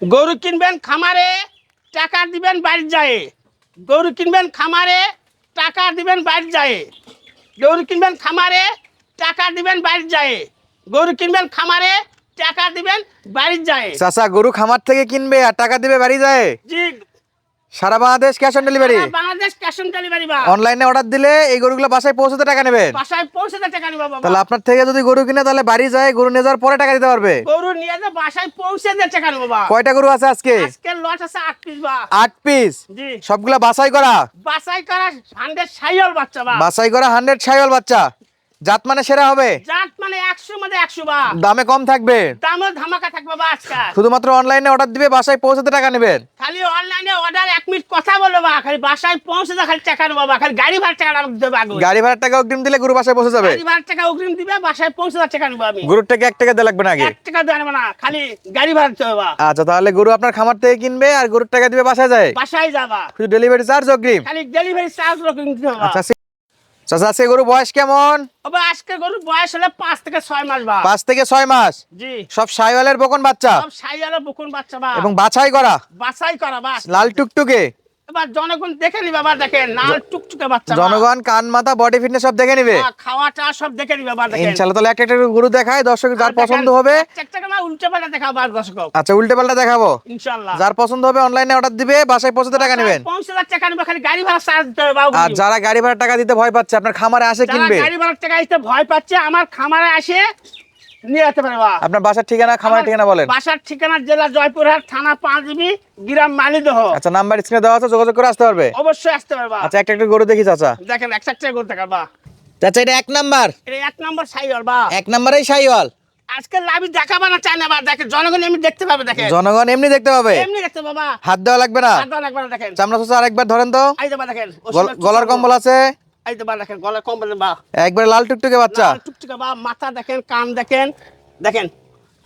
গরু কিনবেন খামারে, টাকা দিবেন বাড়ি যায়। গরু কিনবেন খামারে, টাকা দিবেন বাড়ি যায়। গরু কিনবেন খামারে, টাকা দিবেন বাড়ি যায়। গরু কিনবেন খামারে, টাকা দিবেন বাড়ি যায়। চাচা গরু খামার থেকে কিনবে আর টাকা দিবে বাড়ি যায়। জি, সারা বাংলাদেশ ক্যাশ অন ডেলিভারি। সারা বাংলাদেশ ক্যাশ অন ডেলিভারি বা অনলাইনে অর্ডার দিলে এই গরুগুলো বাসায় পৌঁছাতে টাকা নেবেন। বাসায় পৌঁছে দিয়ে টাকা নিবা বাবা। তাহলে আপনার থেকে যদি গরু কিনে তাহলে বাড়ি যায়, গরু নিয়ে যাওয়ার পরে টাকা দিতে পারবে। গরু নিয়ে যে বাসায় পৌঁছে দিয়ে টাকা নিবা বাবা। কয়টা গরু আছে আজকে? আজকে লট আছে 8 পিস বা। 8 পিস। জি, সবগুলা বাছাই করা? বাছাই করা 100 সাইয়াল বাচ্চা বা। বাছাই করা 100 শাহিওয়াল বাচ্চা। জাত মানে সেরা হবে। জাত মানে 100 মধ্যে 100 বা। দামে কম থাকবে। দামও ধামাকা থাকবে বা আজকে। শুধুমাত্র অনলাইনে অর্ডার দিবে, বাসায় পৌঁছাতে টাকা নেবেন। খালি অনলাইনে অর্ডার 1 মিনিট কথা বলবো বা, খালি বাসায় পৌঁছে দা খালি টাকা নেবো বা, খালি গাড়ি ভাড়া টাকা আমাকে দেবে আগে। গাড়ি ভাড়ার টাকা অগ্রিম দিলে গরু বাসায় পৌঁছে যাবে। গাড়ি ভাড়া টাকা অগ্রিম দিবে, বাসায় পৌঁছে দা টাকা নেবো আমি। গরুর টাকা 1 টাকা দেওয়া লাগবে না আগে? 1 টাকা দেওয়া নেবো না, খালি গাড়ি ভাড়া দিতে হবে বা। আচ্ছা, তাহলে গরু আপনার খামার থেকে কিনবে আর গরুর টাকা দিবে বাসায় যায়। বাসায় যাবা, শুধু ডেলিভারি চার্জ অগ্রিম। খালি ডেলিভারি চার্জ রকম দিতে হবে বা। আচ্ছা চাচা, আজকে গরু বয়স কেমন? বাবা আজকে গরুর বয়স হলে 5 থেকে 6 মাস বা। 5 থেকে 6 মাস। জি, সব শাহিওয়ালের বকন বাচ্চা সব সাইয়ালে বকুন বাচ্চা বা। এবং বাছাই করা, বাছাই করা বা। লাল টুকটুকে। এবার জনগণ দেখে নি বাবা, দেখেন লাল টুকটুকে বাচ্চা বা। জনগণ কান মাথা বডি ফিটনেস সব দেখে নিবে খাওয়াটা সব দেখে নি বাবা, দেখেন। ইনশাআল্লাহ। তাহলে একটা একটা করে গরু দেখায়, দর্শক যার পছন্দ হবে। একটা না উল্টে পাল্টা দেখাও বা দর্শক। আচ্ছা, উল্টে পাল্টা দেখাবো। ইনশাআল্লাহ যার পছন্দ হবে অনলাইনে অর্ডার দিবে, বাসায় পৌঁছাতে টাকা নেবেন। 5,000 টাকা নিবে, খালি গাড়ি ভাড়া চার্জ দিতে হবে বাবু। আর যারা গাড়ি ভাড়া টাকা দিতে ভয় পাচ্ছে, আপনার খামারে আসে যারা কিনবে। গাড়ি ভাড়া টাকা দিতে ভয় পাচ্ছে, আমার খামারে আসে নিয়ে যেতে পারে বা। আপনার বাসার ঠিকানা, খামারের ঠিকানা বলেন। বাসার ঠিকানা জেলা জয়পুরহাট, থানা পাঁচবি, গ্রাম মালিদহ। আচ্ছা, নাম্বার স্ক্রিনে দেওয়া আছে, যোগাযোগ করে আসতে পারবে। অবশ্যই আসতে পারবা। আচ্ছা, একটা একটা গরু দেখি চাচা। দেখেন একটা একটা করতে পারবা। চাচা, এটা 1 নাম্বার। এটা 1 নম্বর সাইয়াল বা। 1 নাম্বারেই শাহিওয়াল। আজকে লাভি দেখাবা না চাই না বা, দেখেন জনগণ এমনি দেখতে পাবে, দেখেন জনগণ এমনি দেখতে পাবে, এমনি দেখতে বাবা। হাত দেওয়া লাগবে না। আদা লাগবে না, দেখেন চামড়া চাচা আরেকবার ধরেন তো। এই দেবা, দেখেন গলার কম্বল আছে, এই দেবা, দেখেন গলার কম্বল বা। একবার লাল টুকটুকে বাচ্চা। লাল টুকটুকে বা, মাথা দেখেন, কান দেখেন, দেখেন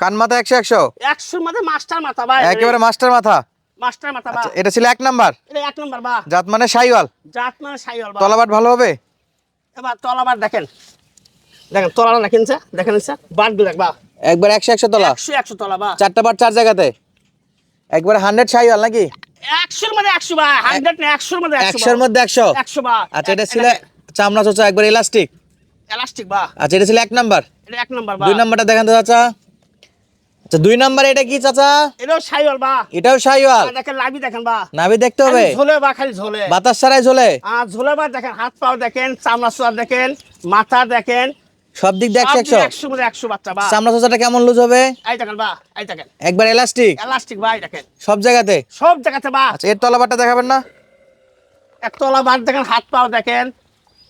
কান মাথা 100 100, 100 মধ্যে মাস্টার মাথা বা। একেবারে মাস্টার মাথা। মাস্টার মাথা বা। আচ্ছা, এটা ছিল 1 নাম্বার। এটা 1 নম্বর বা। জাত মানে শাহিওয়াল। জাত মানে সাইয়াল বা। তলাবাট ভালো হবে। এবার তলাবার দেখেন, দেখেন তলাটা দেখেন স্যার, দেখেন স্যার বাট গুলো বা। একবার 100 100 তলা, 100 তলা বা। 4টা বাট 4 জায়গাতে, একবার 100 শাহিওয়াল নাকি? 100 মধ্যে 100 বা, 100 না 100 মধ্যে 100 এর মধ্যে 100। 100 বা। আচ্ছা, এটা ছিল চামড়া চাচা একবার ইলাস্টিক। এলাস্টিক বা। আচ্ছা, এটা ছিল 1 নাম্বার। এটা 1 নম্বর বা। 2 নাম্বারটা দেখান তো চাচা। আচ্ছা, 2 নাম্বারে এটা কি চাচা? এটাও সাইয়াল বা। এটাও শাহিওয়াল। দেখেন লাভি দেখেন বা। নাভি দেখতে হবে, খালি ঝোলে বা, খালি ঝোলে। বাতাস ছাড়াই ঝোলে। আর ঝোলে বা দেখেন, হাত পাও দেখেন, চামড়া চোয়া দেখেন, মাথা দেখেন, সব দিক দিয়ে 100 100। 100 মধ্যে 100 বাচ্চা বা। চামড়া চাচাটা কেমন লুজ হবে? এই দেখেন বা, এই দেখেন একবার ইলাস্টিক এলাস্টিক বা, এই দেখেন সব জায়গাতে। সব জায়গাতে বা। আচ্ছা, এর তলাবাটটা দেখাবেন না? একতলা বাদ দেখেন, হাত পাও দেখেন,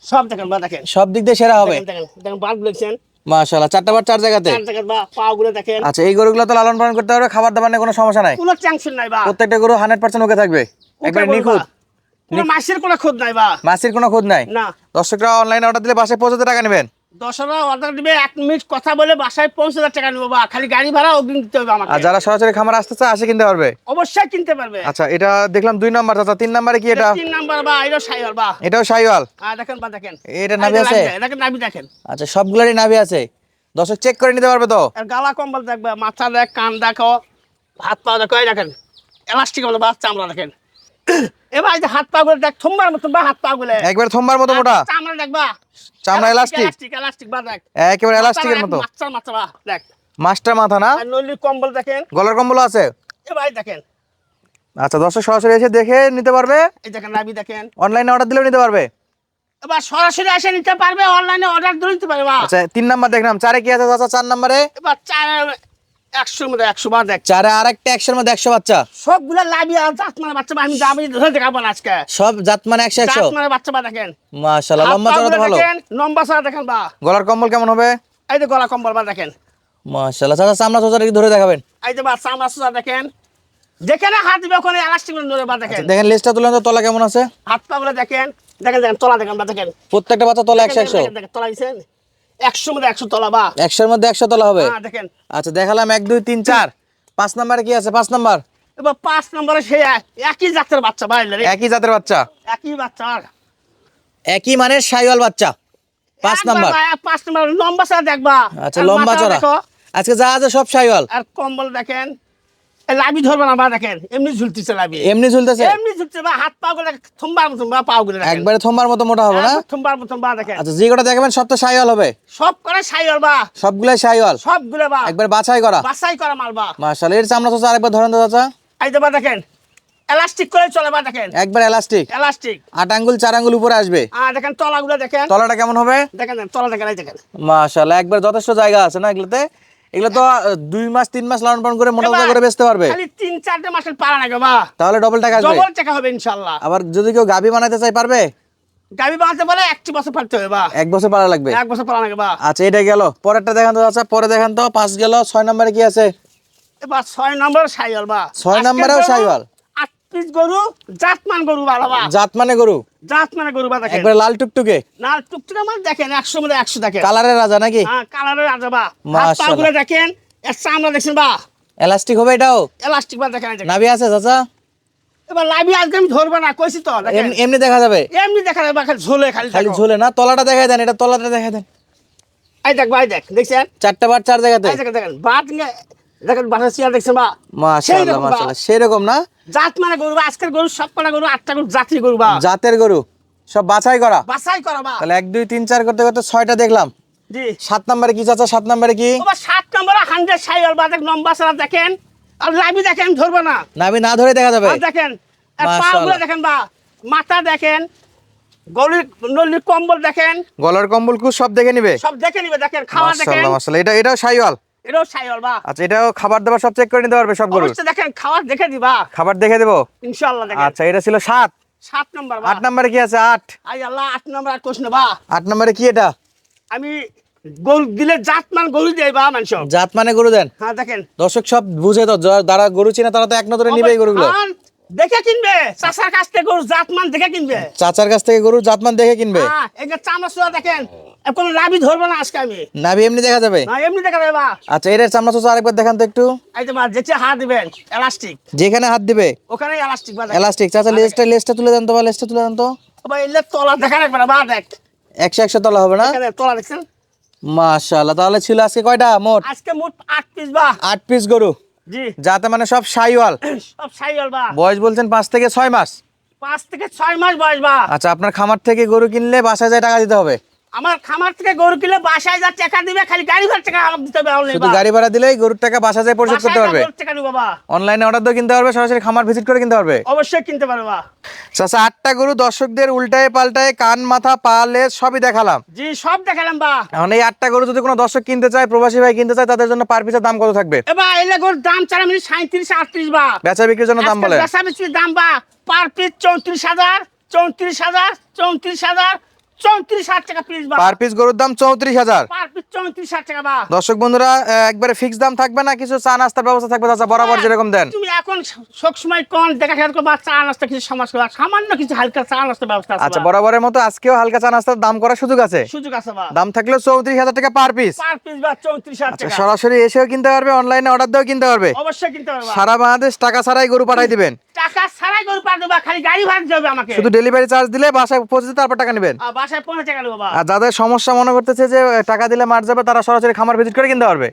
সব দেখেন বা, দেখেন সব দিক দিয়ে সেরা হবে। দেখেন দেখেন দেখেন বাল্ব দেখছেন, মাশাআল্লাহ, 4টা বাট 4 জায়গাতে। চার দেখেন বা, পাও গুলো দেখেন, আচ্ছা, এই গরুগুলো তো লালন পালন করতে পারবে, খাবার দাবার নিয়ে কোনো সমস্যা নাই। কোনো টেনশন নাই বা। প্রত্যেকটা গরু 100% ওকে থাকবে, একবার নিখুঁত। কোনো মাসের কোনো খোঁজ নাই বা। মাছির কোনো খোঁজ নাই। না, দর্শকরা অনলাইনে অর্ডার দিলে বাসায় পৌঁছাতে টাকা নেবেন। 10টা অর্ডার দিবে, 1 মিনিট কথা বলে বাসায় 5,000 টাকা নেবো বা, খালি গাড়ি ভাড়া অগ্রিম দিতে হবে আমাকে। আর যারা সরাসরি খামার আসতে চায় আসে কিনতে পারবে। অবশ্যই কিনতে পারবে। আচ্ছা, এটা দেখলাম 2 নাম্বার চাচা। 3 নাম্বারে কি এটা? 3 নাম্বার বা, এটা সাইয়াল বা। এটাও শাহিওয়াল। দেখেন বা, দেখেন এটা নাভি আছে? দেখেন নাভি দেখেন। আচ্ছা, সবগুলোরই নাভি আছে, দর্শক চেক করে নিতে পারবে তো। আর গালা কম্বল দেখবে, মাথা দেখ, কান দেখো, হাত পা দেখো, এই দেখেন এলাস্টিক বলে বা, চামড়া দেখেন। এবার এই যে হাত পা গুলো দেখ, থম্বার মতো বা, হাত পা গুলো একবার থম্বার মতো মোটা, চামড়া দেখবা, চামড়া এলাস্টিক, এলাস্টিক এলাস্টিক বা, দেখ একেবারে এলাস্টিকের মতো। মাথা মাথা বা, দেখ মাস্টার মাথা না? আর নলি কম্বল দেখেন, গলার কম্বল আছে। এবার এই দেখেন, আচ্ছা, দর্শক সরাসরি এসে দেখে নিতে পারবে, এই দেখেন নাভি দেখেন। অনলাইনে অর্ডার দিলেও নিতে পারবে। এবার সরাসরি এসে নিতে পারবে, অনলাইনে অর্ডার দিয়ে নিতে পারবে বা। আচ্ছা, 3 নাম্বার দেখলাম। 4-এ কি আছে চাচা? 4 নাম্বারে এবার 100 মধ্যে 100 বা, দেখ 4-এ আরেকটা 100-এর মধ্যে 100 বাচ্চা। সবগুলা লাভি আর জাত মানে বাচ্চা বা, আমি যাবি ধরে দেখাবো না আজকে। সব জাত মানে 100 100। জাত মানে বাচ্চা বা, দেখেন মাশাআল্লাহ, হাত লম্বা পা চড়া তো গুলো ভালো। দেখেন, লম্বা চড়া দেখেন বা। গলার কম্বল কেমন হবে? এই যে গলা কম্বল বা, দেখেন মাশাআল্লাহ। চাচা, চামড়া চাচা কি ধরে দেখাবেন? এই যে বা, চামড়া চোরা দেখেন, যেখানে হাত দিবে ওখানে এলাস্টিক ধরে বা, দেখেন দেখেন লেজটা তুলেন তো, তলা কেমন আছে? হাত পা গুলো দেখেন, দেখেন দেখেন তলা দেখেন বা, দেখেন প্রত্যেকটা বাচ্চা তলা 100 100। দেখেন, দেখেন তলা দিছেন 100 মধ্যে 100 তলা বা। 100-এর মধ্যে 100 তলা হবে। দেখেন আচ্ছা, দেখালাম 1 2 3 4। 5 নাম্বারে কি আছে? 5 নাম্বার এবার 5 নম্বরে সেই একই জাতের বাচ্চা ভাই, একই জাতের বাচ্চা, একই বাচ্চা, একই মানের শাহিওয়াল বাচ্চা। 5 নাম্বার। 5 নম্বর লম্বা চড়া দেখবা। আচ্ছা, আর লম্বা মাথা চড়া। দেখো, আজকে যা আছে সব শাহিওয়াল। আর কম্বল দেখেন, লাভি ধরবে না বা দেখেন এমনি ঝুলতেছে লাভি এমনি ঝুলতেছে এমনি ঝুলছে বা হাত পা গুলো থম্বার মতন বা পা গুলো একবারে থম্বার মতো মোটা হবে না? থম্বার মতন বা দেখেন। আচ্ছা যে কটা দেখাবেন সব তো শাইওয়াল হবে? সব করে সাইয়াল বা সবগুলাই শাইওয়াল সবগুলো বা একবার বাছাই করা? বাছাই করা মাল বা। মাশাআল্লাহ। এর চামড়া চাচা আরেকবার ধরেন তো চাচা। এই যে বা দেখেন এলাস্টিক করে চলে বা দেখেন একবার এলাস্টিক, এলাস্টিক 8 আঙ্গুল 4 আঙ্গুল উপরে আসবে। দেখেন তলাগুলো দেখেন, তলাটা কেমন হবে? দেখেন তলা দেখেন, এই দেখেন মাশাআল্লাহ একবার যথেষ্ট জায়গা আছে না এগুলোতে? এগুলো তো 2 মাস 3 মাস লালন পালন করে মোটা মোটা করে বেচতে পারবে। খালি 3-4 মাসের পারা নাকি বা, তাহলে ডবল টাকা আসবে, ডবল টাকা হবে ইনশাআল্লাহ। আবার যদি কেউ গাভী বানাতে চাই পারবে? গাবি বানাতে বলে 1 বছর পারতে হবে বা, 1 বছর পারা লাগবে। 1 বছর পারা নাকি বা। আচ্ছা এটা গেল, পরেরটা দেখান তো চাচা। পরে দেখান তো, 5 গেল, 6 নম্বরে কি আছে? এবার 6 নম্বর সাইয়াল বা। 6 নম্বরেও শাইওয়াল। 8 পিস গরু, জাতমান গরু বা বা। জাত মানে গরু, জাত মানে গরু বা দেখেন। একবার লাল টুকটুকে না টুকটুকা মাল দেখেন 100 মধ্যে 100 দেখেন। কালারের রাজা নাকি? হ্যাঁ কালারের রাজা বা। মাশাআল্লাহ। হাত পা দেখেন, এর চামড়া দেখছেন বা, এলাস্টিক হবে এটাও? এলাস্টিক বা দেখেন, এই দেখেন। নাভি আছে চাচা? এবার লাইভি আজকে আমি ধরবো না কইছি তো দেখেন। এমনি দেখা যাবে? এমনি দেখা যাবে খালি ঝোলে খালি খালি দেখো। ঝোলে না? তলাটা দেখাই দেন, এটা তলাটা দেখাই দেন। এই দেখ ভাই দেখ দেখছেন? 4টা বার 4 জায়গাতে। এই দেখেন দেখেন বাট দেখেন বাটার চেয়ার দেখছেন বা। মাশাআল্লাহ সেইরকম বা। মাশাআল্লাহ সেরকম না? জাত মানে গরু বা, আজকের গরু সব কটা গরু 8টা গরু জাতি গরু বা, জাতের গরু সব বাছাই করা। বাছাই করা বা। তাহলে 1 2 3 4 করতে করতে 6টা দেখলাম। জি 7 নম্বরে কি চাচা? 7 নম্বরে কি? ওবা 7 নম্বরে 100 সাইয়াল বা দেখ লম্বা সারা দেখেন, আর লাইভি দেখেন ধরবো না। নাভি না ধরে দেখা যাবে? আর দেখেন আর মাশাআল্লাহ। পাগুলো দেখেন বা, মাথা দেখেন, গলির নলির কম্বল দেখেন, গলার কম্বল কুস সব দেখে নিবে? সব দেখে নিবে দেখেন। খাওয়া দেখেন, মাশাআল্লাহ মাশাআল্লাহ। এটাও শাইওয়াল? এটাও সাইয়াল বা। আচ্ছা এটাও খাবার দাবার সব চেক করে নিতে পারবে সব গরুর? অবশ্যই দেখেন খাওয়া দেখে দিবা খাবার দেখে দেবো ইনশাআল্লাহ দেখেন। আচ্ছা এটা ছিল 7। 7 নম্বর বা। 8 নম্বরে কি আছে? 8 I Allah 8 number R question বা। 8 নম্বরে কি এটা? আমি গরু দিলে জাতমান গরু দেই বা মানুষ। জাত মানে গরু দেন? হ্যাঁ দেখেন দর্শক সব বুঝে তো, যারা গরু চিনে তারা তো এক নজরে নিবে এই গরুগুলো। হ্যাঁ, দেখে কিনবে, চাষার কাছ থেকে গরু জাতমান দেখে কিনবে। চাচার কাছ থেকে গরু জাতমান দেখে কিনবে? হ্যাঁ এই যে চামড়া চুয়া দেখেন, এখন লাভি ধরবো না আজকে আমি। নাভি এমনি দেখা যাবে? না এমনি দেখা যাবে বা। আচ্ছা এটার চামড়া চাচা আরেকবার দেখান তো একটু। এই যে বা যেটা হাত দিবেন এলাস্টিক, যেখানে হাত দিবে ওখানে এলাস্টিক বা দেখেন। এলাস্টিক। চাচা লেজটা তুলে দেন তো, বা লেজটা তুলে দেন তো। বা এলে তলা দেখা রাখবে না বা দেখ 100 তলা হবে না? এখানে তলা দেখছেন? মাশাআল্লাহ। তাহলে ছিল আজকে কয়টা মোট? আজকে মোট 8 পিস বা। 8 পিস গরু, জি যাতে মানে সব শাইওয়াল। সব সাইয়াল বা। বয়স বলছেন 5 থেকে 6 মাস। 5 থেকে 6 মাস বয়স বা। আচ্ছা আপনার খামার থেকে গরু কিনলে বাসায় যায় টাকা দিতে হবে? আমার খামার থেকে গরু কিনলে বাসায় যা টাকা দিবে, খালি গাড়ি ভাড়া টাকা আমাকে দিতে হবে only শুধু বা। গাড়ি ভাড়া দিলেই গরুর টাকা বাসা যায় পরিশোধ করতে বাসায় পারবে? যা গরুর টাকা নিবো বাবা। অনলাইনে অর্ডার দিয়ে কিনতে পারবে, সরাসরি খামার ভিজিট করে কিনতে পারবে? অবশ্যই কিনতে পারবে বা। চাচা 8টা গরু দর্শকদের উল্টায় পাল্টায় কান মাথা পা লেজ সবই দেখালাম। জি সব দেখালাম বা। এখন এই 8টা গরু যদি কোনো দর্শক কিনতে চায়, প্রবাসী ভাই কিনতে চায়, তাদের জন্য পার পিসের দাম কত থাকবে? এবার এলে গরুর দাম 4 মিনিট 37-38 বা। বেচা বিক্রির জন্য দাম বলেন। বেচা বিক্রির দাম বা পার পিস 34,000 34,000 34,000 34,000 টাকা পিস বা। পার পিস গরুর দাম 34,000। পার পিস 34,000 টাকা বা। দর্শক বন্ধুরা একবারে ফিক্স দাম থাকবে না, কিছু চা নাস্তার ব্যবস্থা থাকবে চাচা বরাবর যেরকম দেন? তুমি এখন সব সময় কোন দেখা খেয়াল করবা, চা নাস্তা কিছু সমাজ করবা, সামান্য কিছু হালকা চা নাস্তার ব্যবস্থা আছে আচ্ছা বা। বরাবরের মতো আজকেও হালকা চা নাস্তার দাম করার সুযোগ আছে? সুযোগ আছে বা। দাম থাকলেও 34,000 টাকা পার পিস। পার পিস বা 34,000 আচ্ছা টাকা। সরাসরি এসেও কিনতে পারবে, অনলাইনে অর্ডার দিয়েও কিনতে পারবে? অবশ্যই কিনতে পারবা। সারা বাংলাদেশ টাকা ছাড়াই গরু পাঠাই দিবেন? টাকা ছাড়াই গরু পার দেবা, খালি গাড়ি ভাড়া দিতে হবে আমাকে। শুধু ডেলিভারি চার্জ দিলে বাসায় পৌঁছে তারপর টাকা নেবেন? বাসায় 15 টাকা নেবো বা। আর যাদের সমস্যা মনে করতেছে যে টাকা দিলে মার যাবে, তারা সরাসরি খামার ভিজিট করে কিনতে পারবে?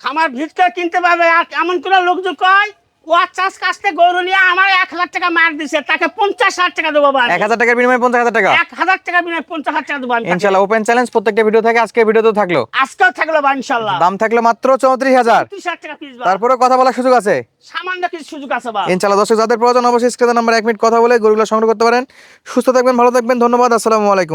খামার ভিত করে কিনতে পারবে। আর এমন কোনো লোক যদি কয় ওয়ার চাষ কাছতে গরু নিয়ে আমার 1,00,000 টাকা মার দিছে, তাকে 50,000 টাকা দেবো বা। 1,000 টাকার বিনিময়ে 50,000 টাকা? 1,000 টাকা বিনিময়ে 50,000 টাকা দেবো আমি তাকে। ইনশাআল্লাহ ওপেন চ্যালেঞ্জ প্রত্যেকটা ভিডিও থাকে, আজকের ভিডিওতেও থাকলো। আজকেও থাকলো বা ইনশাল্লাহ। দাম থাকলো মাত্র 34,000। 30,000 টাকা পিস বা। তারপরে কথা বলার সুযোগ আছে সামান্য কিছু সুযোগ আছে বা। ইনশাআল্লাহ। দর্শক যাদের প্রয়োজন অবশ্যই স্ক্রিনের নাম্বার 1 মিনিট কথা বলে গরুগুলো সংগ্রহ করতে পারেন। সুস্থ থাকবেন, ভালো থাকবেন, ধন্যবাদ, আসসালামু আলাইকুম।